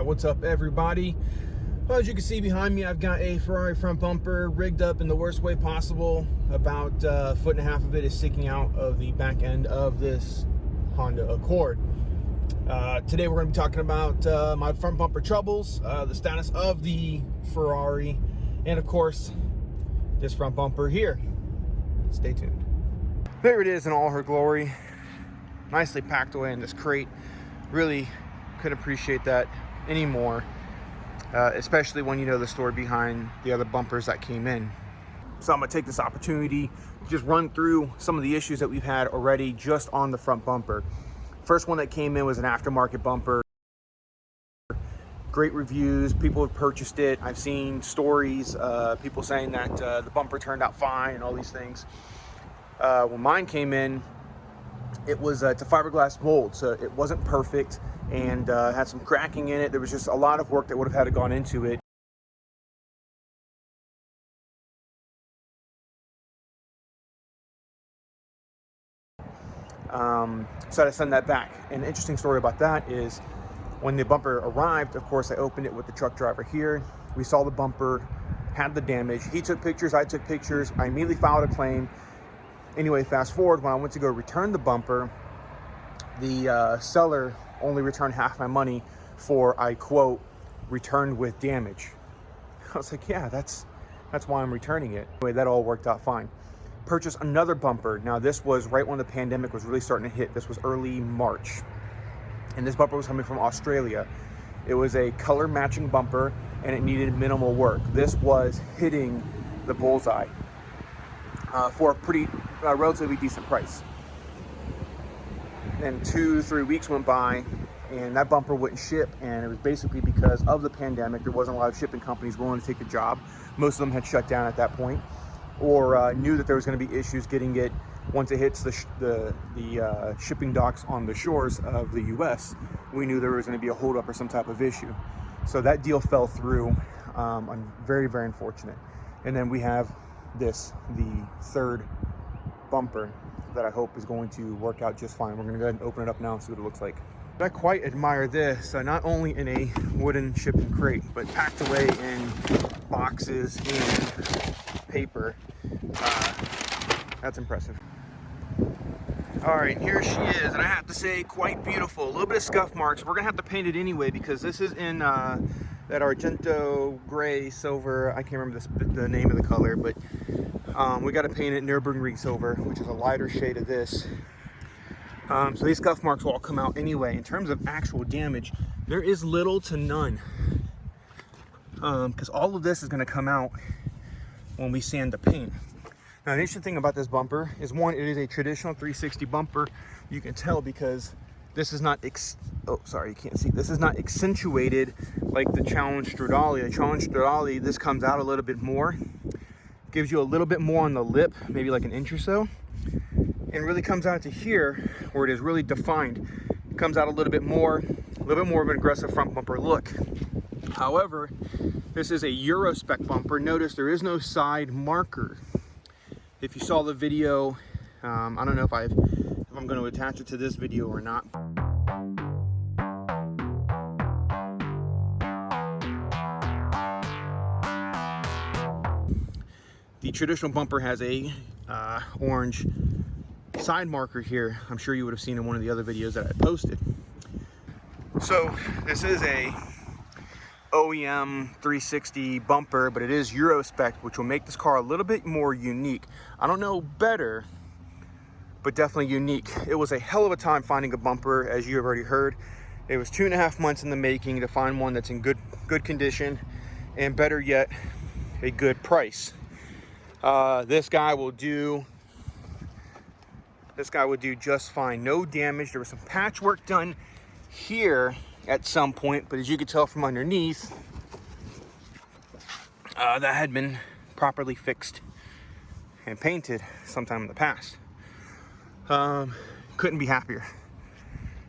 What's up, everybody? Well, as you can see behind me, I've got a Ferrari front bumper rigged up in the worst way possible. About a foot and a half of it is sticking out of the back end of this Honda Accord. Today we're going to be talking about my front bumper troubles, the status of the Ferrari, and of course, this front bumper here. Stay tuned. There it is in all her glory. Nicely packed away in this crate. Really couldn't appreciate that anymore, especially when you know the story behind the other bumpers that came in. So I'm gonna take this opportunity to just run through some of the issues that we've had already just on the front bumper. First one that came in was an aftermarket bumper. Great reviews, people have purchased it. I've seen stories, people saying that the bumper turned out fine and all these things. When mine came in, it's a fiberglass mold, so it wasn't perfect and had some cracking in it. There was just a lot of work that would have had to gone into it. So I had to send that back. And the interesting story about that is when the bumper arrived, of course, I opened it with the truck driver here. We saw the bumper, had the damage. He took pictures, I took pictures. I immediately filed a claim. Anyway, fast forward, when I went to go return the bumper, the seller only returned half my money for, I quote, returned with damage. I was like, yeah, that's why I'm returning it. Anyway, that all worked out fine. Purchased another bumper. Now, this was right when the pandemic was really starting to hit. This was early March. And this bumper was coming from Australia. It was a color matching bumper and it needed minimal work. This was hitting the bullseye for a pretty relatively decent price. And 2-3 weeks went by and that bumper wouldn't ship, and it was basically because of the pandemic. There wasn't a lot of shipping companies willing to take the job. Most of them had shut down at that point, or knew that there was going to be issues getting it once it hits the shipping docks on the shores of the US. We knew there was going to be a holdup or some type of issue. So that deal fell through. Very, very unfortunate. And then we have this, the third bumper that I hope is going to work out just fine. We're going to go ahead and open it up now and see what it looks like. I quite admire this, not only in a wooden shipping crate, but packed away in boxes and paper. That's impressive. All right, here she is, and I have to say, quite beautiful. A little bit of scuff marks. We're gonna have to paint it anyway because this is in that Argento gray silver. I can't remember the name of the color, but we got to paint it Nürburgring silver, which is a lighter shade of this. So these scuff marks will all come out anyway. In terms of actual damage, there is little to none, because all of this is going to come out when we sand the paint. Now, the interesting thing about this bumper is, one, it is a traditional 360 bumper. You can tell because this is not you can't see. This is not accentuated like the Challenge Stradale. The Challenge Stradale, this comes out a little bit more, gives you a little bit more on the lip, maybe like an inch or so, and really comes out to here where it is really defined. It comes out a little bit more of an aggressive front bumper look. However, this is a Euro spec bumper. Notice there is no side marker. If you saw the video, I don't know if I'm going to attach it to this video or not. The traditional bumper has a orange side marker here. I'm sure you would have seen in one of the other videos that I posted. So this is a OEM 360 bumper, but it is Euro spec, which will make this car a little bit more unique. I don't know better, but definitely unique. It was a hell of a time finding a bumper, as you have already heard. It was 2.5 months in the making to find one that's in good condition, and better yet, a good price. This guy will do just fine. No damage. There was some patchwork done here at some point, but as you could tell from underneath, that had been properly fixed and painted sometime in the past. Couldn't be happier.